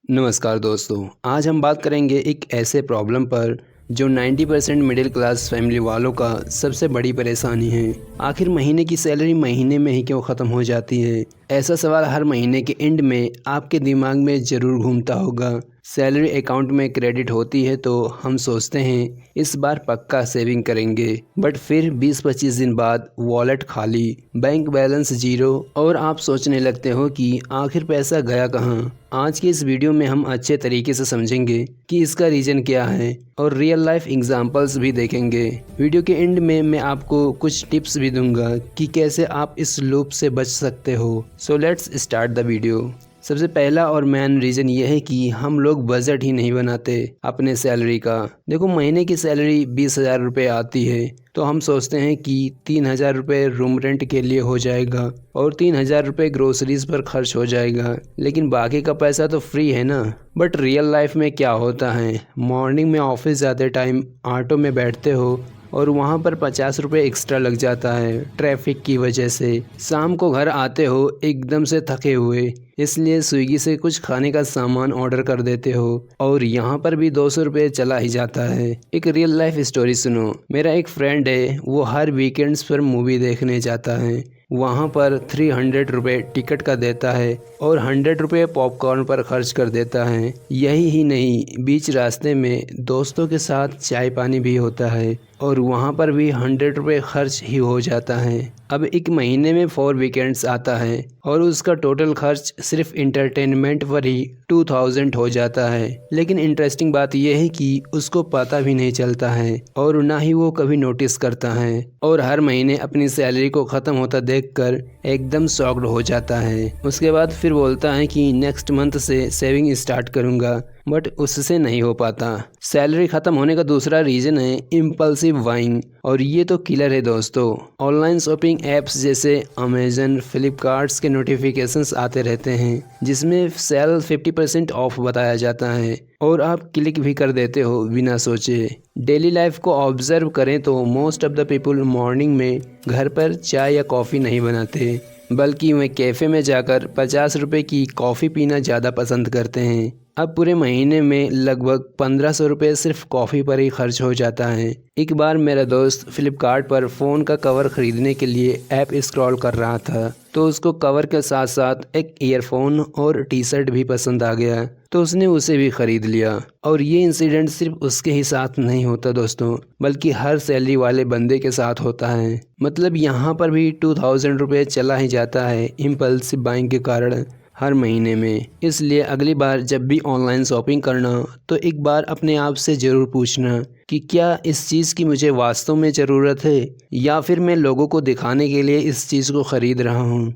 नमस्कार दोस्तों, आज हम बात करेंगे एक ऐसे प्रॉब्लम पर जो 90% मिडिल क्लास फैमिली वालों का सबसे बड़ी परेशानी है। आखिर महीने की सैलरी महीने में ही क्यों ख़त्म हो जाती है? ऐसा सवाल हर महीने के एंड में आपके दिमाग में ज़रूर घूमता होगा। सैलरी अकाउंट में क्रेडिट होती है तो हम सोचते हैं इस बार पक्का सेविंग करेंगे, बट फिर 20-25 दिन बाद वॉलेट खाली, बैंक बैलेंस ज़ीरो और आप सोचने लगते हो कि आखिर पैसा गया कहाँ। आज की इस वीडियो में हम अच्छे तरीके से समझेंगे कि इसका रीज़न क्या है और रियल लाइफ एग्जांपल्स भी देखेंगे। वीडियो के एंड में मैं आपको कुछ टिप्स भी दूंगा कि कैसे आप इस लूप से बच सकते हो। So let's start the video. सबसे पहला और मेन रीज़न ये है कि हम लोग बजट ही नहीं बनाते अपने सैलरी का। देखो, महीने की सैलरी 20,000 रुपये आती है तो हम सोचते हैं कि 3,000 रुपये रूम रेंट के लिए हो जाएगा और 3,000 रुपये ग्रोसरीज पर खर्च हो जाएगा, लेकिन बाकी का पैसा तो फ्री है ना। बट रियल लाइफ में क्या होता है, मॉर्निंग में ऑफिस जाते टाइम ऑटो में बैठते हो और वहाँ पर 50 रुपये एक्स्ट्रा लग जाता है ट्रैफिक की वजह से। शाम को घर आते हो एकदम से थके हुए, इसलिए स्विगी से कुछ खाने का सामान ऑर्डर कर देते हो और यहाँ पर भी 200 रुपये चला ही जाता है। एक रियल लाइफ स्टोरी सुनो। मेरा एक फ्रेंड है, वो हर वीकेंड्स पर मूवी देखने जाता है। वहाँ पर 300 रुपये टिकट का देता है और 100 रुपये पॉपकॉर्न पर खर्च कर देता है। यही ही नहीं, बीच रास्ते में दोस्तों के साथ चाय पानी भी होता है और वहाँ पर भी 100 रुपये खर्च ही हो जाता है। अब एक महीने में 4 वीकेंड्स आता है और उसका टोटल खर्च सिर्फ इंटरटेनमेंट पर ही 2000 हो जाता है। लेकिन इंटरेस्टिंग बात यह है कि उसको पता भी नहीं चलता है और ना ही वो कभी नोटिस करता है और हर महीने अपनी सैलरी को ख़त्म होता देखकर एकदम शॉक्ड हो जाता है। उसके बाद फिर बोलता है कि नेक्स्ट मंथ से सेविंग स्टार्ट करूँगा, बट उससे नहीं हो पाता। सैलरी ख़त्म होने का दूसरा रीज़न है इम्पल्सिव बाइंग, और ये तो किलर है दोस्तों। ऑनलाइन शॉपिंग ऐप्स जैसे अमेजन, फ्लिपकार्ट्स के नोटिफिकेशंस आते रहते हैं जिसमें सेल 50% ऑफ बताया जाता है और आप क्लिक भी कर देते हो बिना सोचे। डेली लाइफ को ऑब्जर्व करें तो most of the people morning में घर पर चाय या कॉफ़ी नहीं बनाते, बल्कि वे कैफ़े में जाकर 50 रुपये की कॉफ़ी पीना ज़्यादा पसंद करते हैं। अब पूरे महीने में लगभग 1500 रुपये सिर्फ कॉफ़ी पर ही खर्च हो जाता है। एक बार मेरा दोस्त फ्लिपकार्ट पर फ़ोन का कवर ख़रीदने के लिए ऐप स्क्रॉल कर रहा था तो उसको कवर के साथ साथ एक ईयरफोन और टी शर्ट भी पसंद आ गया तो उसने उसे भी ख़रीद लिया। और ये इंसिडेंट सिर्फ उसके ही साथ नहीं होता दोस्तों, बल्कि हर सैलरी वाले बंदे के साथ होता है। मतलब यहाँ पर भी 2000 रुपये चला ही जाता है इम्पल्सिव बाइंग के कारण हर महीने में। इसलिए अगली बार जब भी ऑनलाइन शॉपिंग करना तो एक बार अपने आप से ज़रूर पूछना कि क्या इस चीज़ की मुझे वास्तव में ज़रूरत है या फिर मैं लोगों को दिखाने के लिए इस चीज़ को ख़रीद रहा हूँ।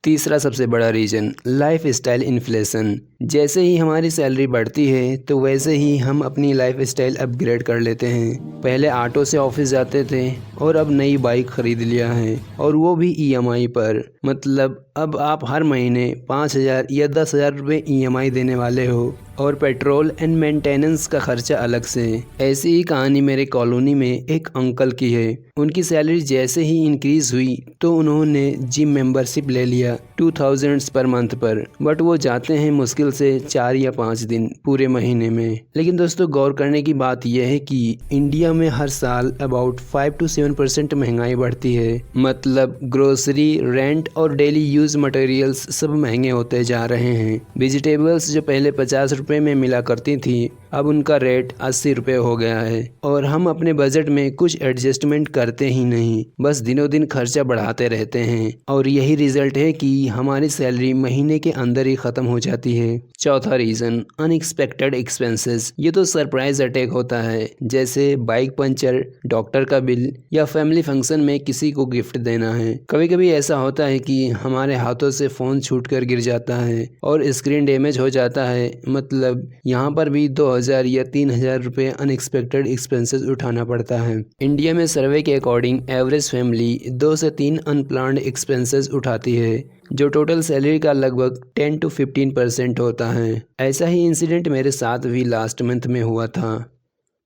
तीसरा सबसे बड़ा रीज़न लाइफ स्टाइल इन्फ्लेशन। जैसे ही हमारी सैलरी बढ़ती है तो वैसे ही हम अपनी लाइफ स्टाइल अपग्रेड कर लेते हैं। पहले ऑटो से ऑफिस जाते थे और अब नई बाइक ख़रीद लिया है और वो भी ईएमआई पर। मतलब अब आप हर महीने 5,000 या 10,000 रुपये ईएमआई देने वाले हो और पेट्रोल एंड मेंटेनेंस का खर्चा अलग से। ऐसी ही कहानी मेरे कॉलोनी में एक अंकल की है। उनकी सैलरी जैसे ही इंक्रीज़ हुई तो उन्होंने जिम मेंबरशिप ले लिया 2000 पर मंथ पर, बट वो जाते हैं मुश्किल से 4 या 5 दिन पूरे महीने में। लेकिन दोस्तों, गौर करने की बात यह है कि इंडिया में हर साल अबाउट 5 to 7% महंगाई बढ़ती है। मतलब ग्रोसरी, रेंट और डेली यूज मटेरियल्स सब महंगे होते जा रहे हैं। वेजिटेबल्स जो पहले 50 रुपये में मिला करती थी अब उनका रेट 80 रुपये हो गया है और हम अपने बजट में कुछ एडजस्टमेंट करते ही नहीं, बस दिनों दिन खर्चा बढ़ाते रहते हैं और यही रिजल्ट है कि हमारी सैलरी महीने के अंदर ही ख़त्म हो जाती है। चौथा रीज़न अनएक्सपेक्टेड एक्सपेंसेस। ये तो सरप्राइज अटैक होता है, जैसे बाइक पंचर, डॉक्टर का बिल या फैमिली फंक्शन में किसी को गिफ्ट देना है। कभी कभी ऐसा होता है कि हमारे हाथों से फ़ोन छूट कर गिर जाता है और स्क्रीन डैमेज हो जाता है। मतलब यहाँ पर भी 2,000 या 3,000 रुपये अनएक्सपेक्टेड एक्सपेंसेस उठाना पड़ता है। इंडिया में सर्वे के अकॉर्डिंग एवरेज फैमिली 2 से 3 अनप्लान्ड एक्सपेंसेस उठाती है जो टोटल सैलरी का लगभग 10 to 15% होता है। ऐसा ही इंसिडेंट मेरे साथ भी लास्ट मंथ में हुआ था।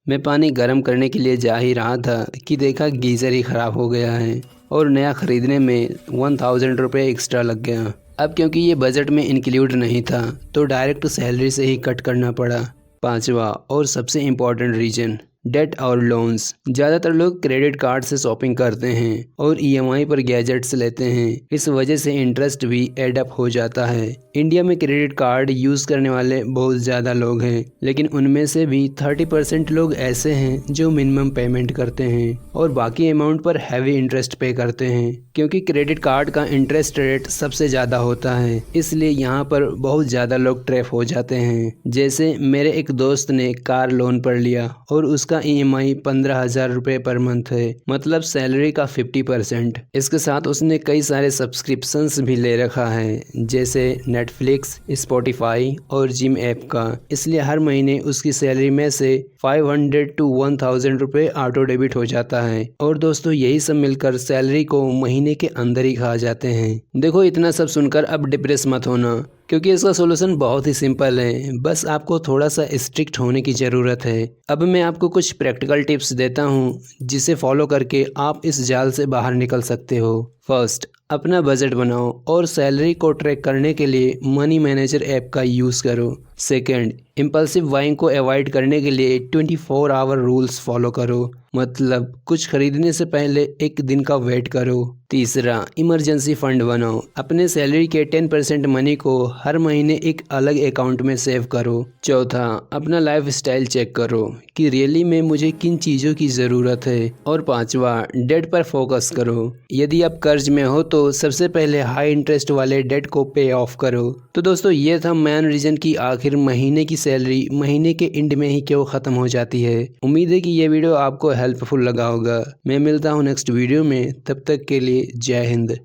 मैं पानी गर्म करने के लिए जा ही रहा था कि देखा गीज़र ही ख़राब हो गया है और नया ख़रीदने में 1000 रुपये एक्स्ट्रा लग गया। अब क्योंकि ये बजट में इंक्लूड नहीं था तो डायरेक्ट सैलरी से ही कट करना पड़ा। पांचवा और सबसे इम्पॉर्टेंट रीजन, डेट और लोन्स। ज़्यादातर लोग क्रेडिट कार्ड से शॉपिंग करते हैं और ईएमआई पर गैजेट्स लेते हैं। इस वजह से इंटरेस्ट भी एड अप हो जाता है। इंडिया में क्रेडिट कार्ड यूज़ करने वाले बहुत ज़्यादा लोग हैं, लेकिन उनमें से भी 30% लोग ऐसे हैं जो मिनिमम पेमेंट करते हैं और बाकी अमाउंट पर हैवी इंटरेस्ट पे करते हैं। क्योंकि क्रेडिट कार्ड का इंटरेस्ट रेट सबसे ज़्यादा होता है, इसलिए यहाँ पर बहुत ज़्यादा लोग ट्रैप हो जाते हैं। जैसे मेरे एक दोस्त ने कार लोन पर लिया और उसका EMI 15,000 रुपये पर मंथ है, मतलब सैलरी का 50%। इसके साथ उसने कई सारे सब्सक्रिप्शंस भी ले रखा है, जैसे नेटफ्लिक्स, स्पॉटिफाई और जिम ऐप का। इसलिए हर महीने उसकी सैलरी में से 500 to 1000 रुपये ऑटो डेबिट हो जाता है। और दोस्तों यही सब मिलकर सैलरी को महीने के अंदर ही खा जाते हैं। देखो इतना सब सुनकर अब डिप्रेस मत होना, क्योंकि इसका सोल्यूशन बहुत ही सिंपल है। बस आपको थोड़ा सा स्ट्रिक्ट होने की ज़रूरत है। अब मैं आपको कुछ प्रैक्टिकल टिप्स देता हूँ जिसे फॉलो करके आप इस जाल से बाहर निकल सकते हो। फर्स्ट, अपना बजट बनाओ और सैलरी को ट्रैक करने के लिए मनी मैनेजर ऐप का यूज़ करो। सेकंड, इम्पल्सिव बाइंग को अवॉइड करने के लिए 24 आवर रूल्स फॉलो करो, मतलब कुछ खरीदने से पहले एक दिन का वेट करो। तीसरा, इमरजेंसी फंड बनाओ। अपने सैलरी के 10% मनी को हर महीने एक अलग अकाउंट में सेव करो। चौथा, अपना लाइफ स्टाइल चेक करो कि रियली में मुझे किन चीज़ों की ज़रूरत है। और पांचवा, डेट पर फोकस करो। यदि आप कर्ज में हो तो सबसे पहले हाई इंटरेस्ट वाले डेट को पे ऑफ करो। तो दोस्तों ये था मेन रीज़न कि आखिर महीने की सैलरी महीने के एंड में ही क्यों ख़त्म हो जाती है। उम्मीद है कि ये वीडियो आपको हेल्पफुल लगा होगा। मैं मिलता हूँ नेक्स्ट वीडियो में, तब तक के लिए जय हिंद।